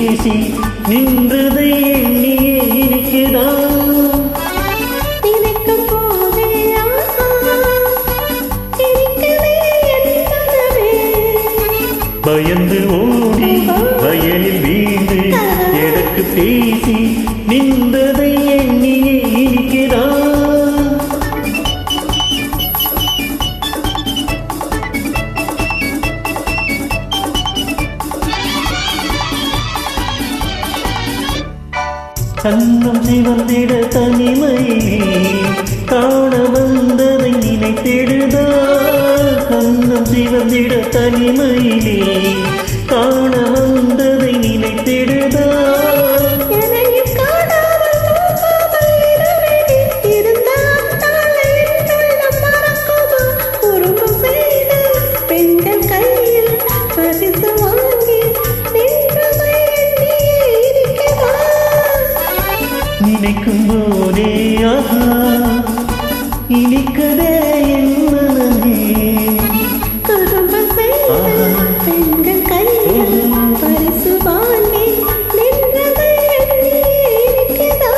பேசி நின்றதை எண்ணியே இருக்குதா நினைக்கும் போதே இருக்கவே என்பதவே பயந்து ஓடி வயலில் வீழ்ந்து எனக்கு பேசி நின்றதை எண்ணியே இருக்குதா கண்ணம் சிவந்திட தனிமையிலே காண வந்ததை நினைத்திடுதா கண்ணம் சிவந்திட தனிமையிலே காண வந்ததை நினைத்திடுதா நினைக்கும் போதே ஆஹா இனிக்கதே என் மனமே பெண்கள் கையில் பரிசு வாங்கி நின்றதை எண்ணி இருக்கிறதா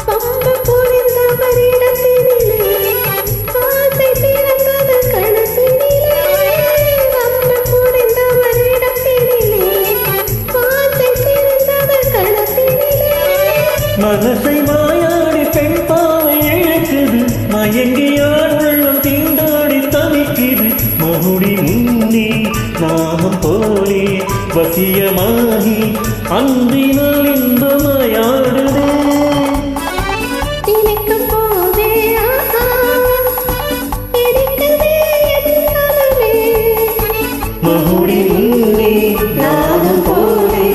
பம்பு புரிந்தவரிடத்தினிலே ஆசை பிறந்தது கணத்தினிலே பம்பு புரிந்தவரிடத்தினிலே ஆசை பிறந்தது கணத்தினிலே மனசை மாயாடி பெண் பாவை இழக்குது மயங்கியார் உள்ளம் தீண்டாடி தவிக்குது மகுடி முன்னே நாகம் போலே வசியமாகி அன்பினால் இன்பமாயாடுதே நினைக்கும் போதே ஆஹா இருக்கவே என்பதவே மகுடி முன்னே நாகம் போலே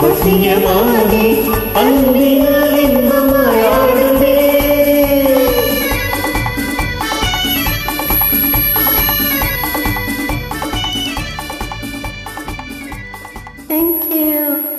வசியமாகி அன்பினால் இன்பமாயாடுதே Thank you.